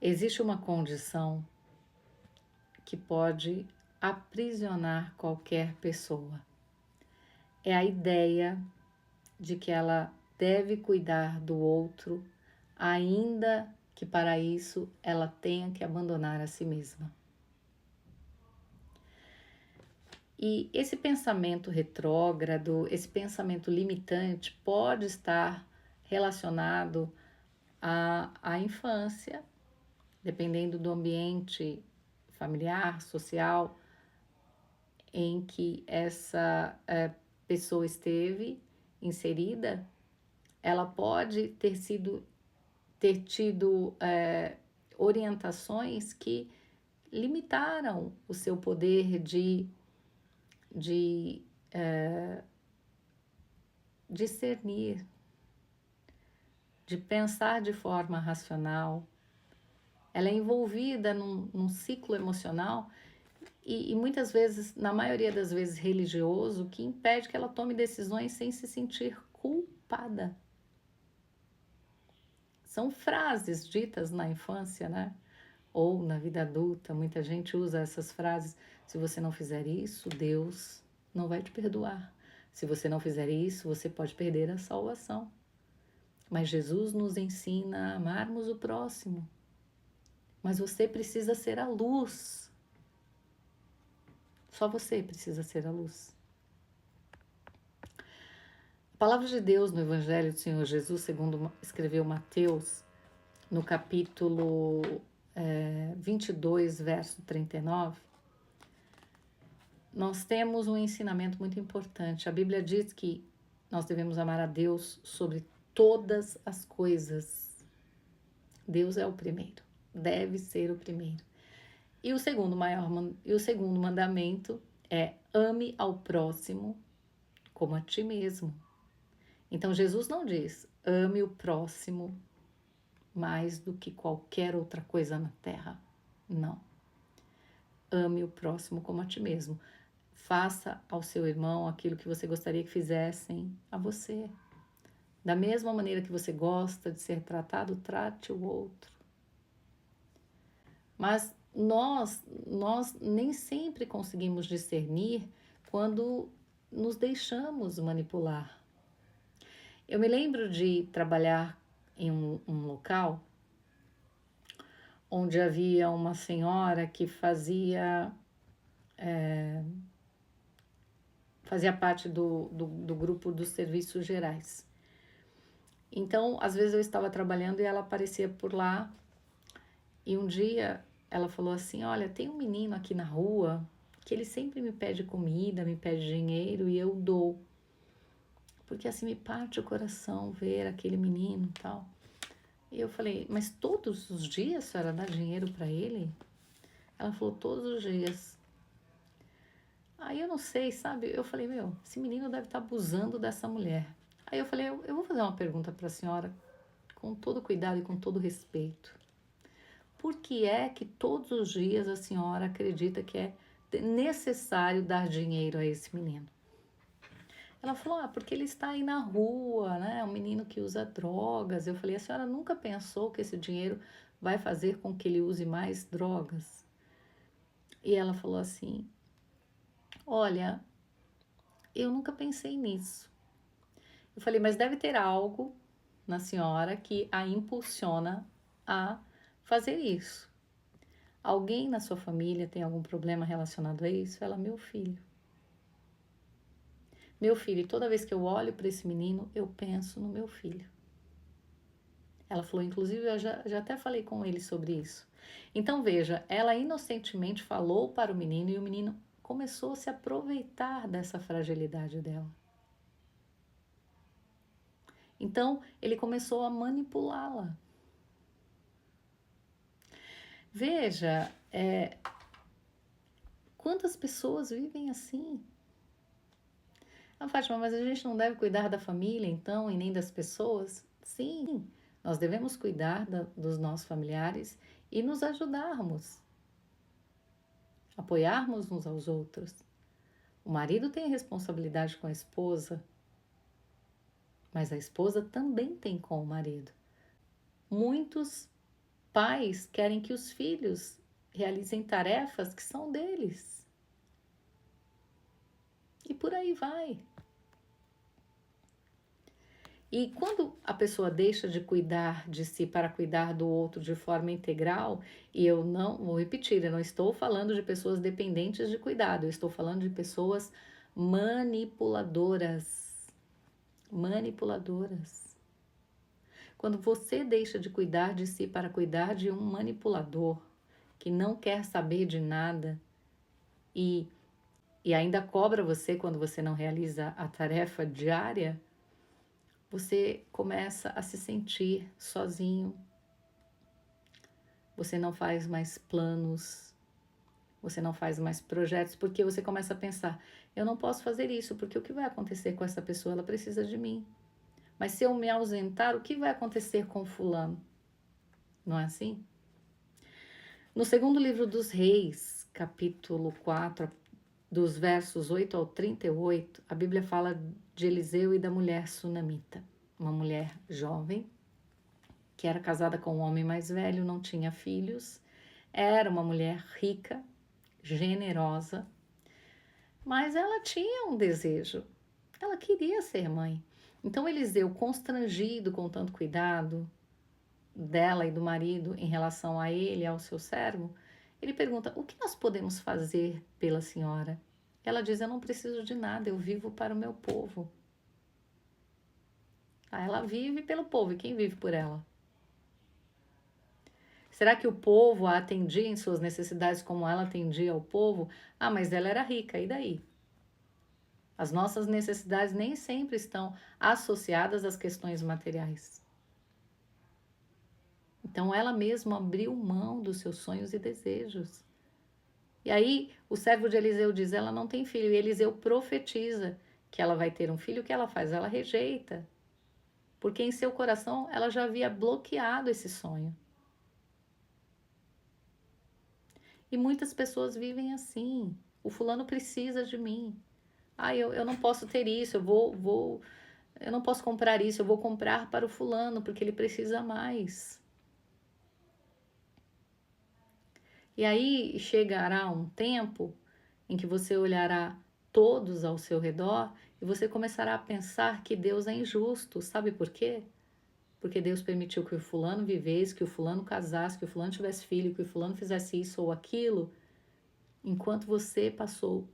Existe uma condição que pode aprisionar qualquer pessoa. É a ideia de que ela deve cuidar do outro, ainda que para isso ela tenha que abandonar a si mesma. E esse pensamento retrógrado, esse pensamento limitante pode estar relacionado à infância, dependendo do ambiente familiar, social, em que essa pessoa esteve inserida. Ela pode ter tido orientações que limitaram o seu poder de discernir, de pensar de forma racional. Ela é envolvida num ciclo emocional e muitas vezes, na maioria das vezes religioso, que impede que ela tome decisões sem se sentir culpada. São frases ditas na infância, né? Ou na vida adulta, muita gente usa essas frases. Se você não fizer isso, Deus não vai te perdoar. Se você não fizer isso, você pode perder a salvação. Mas Jesus nos ensina a amarmos o próximo. Mas você precisa ser a luz. Só você precisa ser a luz. A palavra de Deus no Evangelho do Senhor Jesus, segundo escreveu Mateus, no capítulo 22, verso 39, nós temos um ensinamento muito importante. A Bíblia diz que nós devemos amar a Deus sobre todas as coisas. Deus é o primeiro, deve ser o primeiro. E o segundo mandamento é: ame ao próximo como a ti mesmo. Então Jesus não diz: ame o próximo mais do que qualquer outra coisa na terra. Não. Ame o próximo como a ti mesmo. Faça ao seu irmão aquilo que você gostaria que fizessem a você. Da mesma maneira que você gosta de ser tratado, trate o outro. Mas nós nem sempre conseguimos discernir quando nos deixamos manipular. Eu me lembro de trabalhar em um local onde havia uma senhora que fazia parte do grupo dos serviços gerais. Então, às vezes eu estava trabalhando e ela aparecia por lá, e um dia ela falou assim: olha, tem um menino aqui na rua que ele sempre me pede comida, me pede dinheiro e eu dou. Porque assim me parte o coração ver aquele menino e tal. E eu falei: mas todos os dias a senhora dá dinheiro para ele? Ela falou: todos os dias. Aí eu não sei, sabe? Eu falei: meu, esse menino deve estar abusando dessa mulher. Aí eu falei: eu vou fazer uma pergunta para a senhora com todo cuidado e com todo respeito. Por que é que todos os dias a senhora acredita que é necessário dar dinheiro a esse menino? Ela falou: porque ele está aí na rua, né? É um menino que usa drogas. Eu falei: a senhora nunca pensou que esse dinheiro vai fazer com que ele use mais drogas? E ela falou assim: olha, eu nunca pensei nisso. Eu falei: mas deve ter algo na senhora que a impulsiona a fazer isso. Alguém na sua família tem algum problema relacionado a isso? Ela: meu filho. Meu filho, e toda vez que eu olho para esse menino, eu penso no meu filho. Ela falou: inclusive, eu já até falei com ele sobre isso. Então, veja, ela inocentemente falou para o menino e o menino começou a se aproveitar dessa fragilidade dela. Então, ele começou a manipulá-la. Veja, quantas pessoas vivem assim? Ah, Fátima, mas a gente não deve cuidar da família, então, e nem das pessoas? Sim, nós devemos cuidar dos nossos familiares e nos ajudarmos, apoiarmos uns aos outros. O marido tem responsabilidade com a esposa, mas a esposa também tem com o marido. Muitos Pais querem que os filhos realizem tarefas que são deles. E por aí vai. E quando a pessoa deixa de cuidar de si para cuidar do outro de forma integral, e eu não vou repetir, eu não estou falando de pessoas dependentes de cuidado, eu estou falando de pessoas manipuladoras. Manipuladoras. Quando você deixa de cuidar de si para cuidar de um manipulador que não quer saber de nada e ainda cobra você quando você não realiza a tarefa diária, você começa a se sentir sozinho. Você não faz mais planos, você não faz mais projetos, porque você começa a pensar, eu não posso fazer isso, porque o que vai acontecer com essa pessoa? Ela precisa de mim. Mas se eu me ausentar, o que vai acontecer com fulano? Não é assim? No segundo livro dos Reis, capítulo 4, dos versos 8 ao 38, a Bíblia fala de Eliseu e da mulher sunamita, uma mulher jovem, que era casada com um homem mais velho, não tinha filhos, era uma mulher rica, generosa, mas ela tinha um desejo, ela queria ser mãe. Então Eliseu, constrangido com tanto cuidado dela e do marido em relação a ele, ao seu servo, ele pergunta, o que nós podemos fazer pela senhora? Ela diz, eu não preciso de nada, eu vivo para o meu povo. Ela vive pelo povo, e quem vive por ela? Será que o povo a atendia em suas necessidades como ela atendia ao povo? Ah, mas ela era rica, e daí? As nossas necessidades nem sempre estão associadas às questões materiais. Então ela mesma abriu mão dos seus sonhos e desejos. E aí o servo de Eliseu diz, ela não tem filho. E Eliseu profetiza que ela vai ter um filho, o que ela faz? Ela rejeita. Porque em seu coração ela já havia bloqueado esse sonho. E muitas pessoas vivem assim. O fulano precisa de mim. Ah, eu não posso ter isso, eu não posso comprar isso, eu vou comprar para o fulano, porque ele precisa mais. E aí chegará um tempo em que você olhará todos ao seu redor e você começará a pensar que Deus é injusto. Sabe por quê? Porque Deus permitiu que o fulano vivesse, que o fulano casasse, que o fulano tivesse filho, que o fulano fizesse isso ou aquilo, enquanto você passou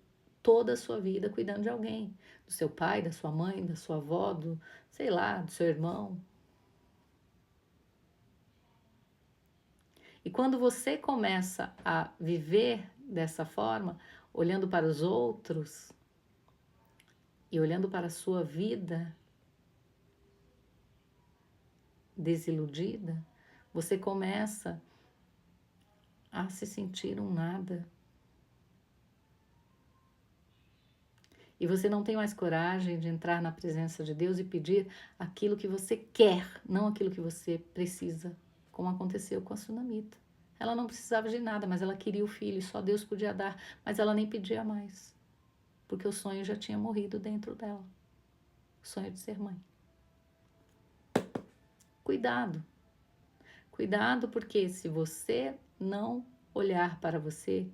toda a sua vida cuidando de alguém, do seu pai, da sua mãe, da sua avó, do, sei lá, do seu irmão. E quando você começa a viver dessa forma, olhando para os outros e olhando para a sua vida desiludida, você começa a se sentir um nada. E você não tem mais coragem de entrar na presença de Deus e pedir aquilo que você quer, não aquilo que você precisa, como aconteceu com a sunamita. Ela não precisava de nada, mas ela queria o filho, só Deus podia dar, mas ela nem pedia mais, porque o sonho já tinha morrido dentro dela, o sonho de ser mãe. Cuidado, cuidado, porque se você não olhar para você,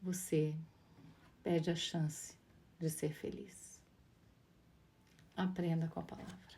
você perde a chance de ser feliz. Aprenda com a palavra.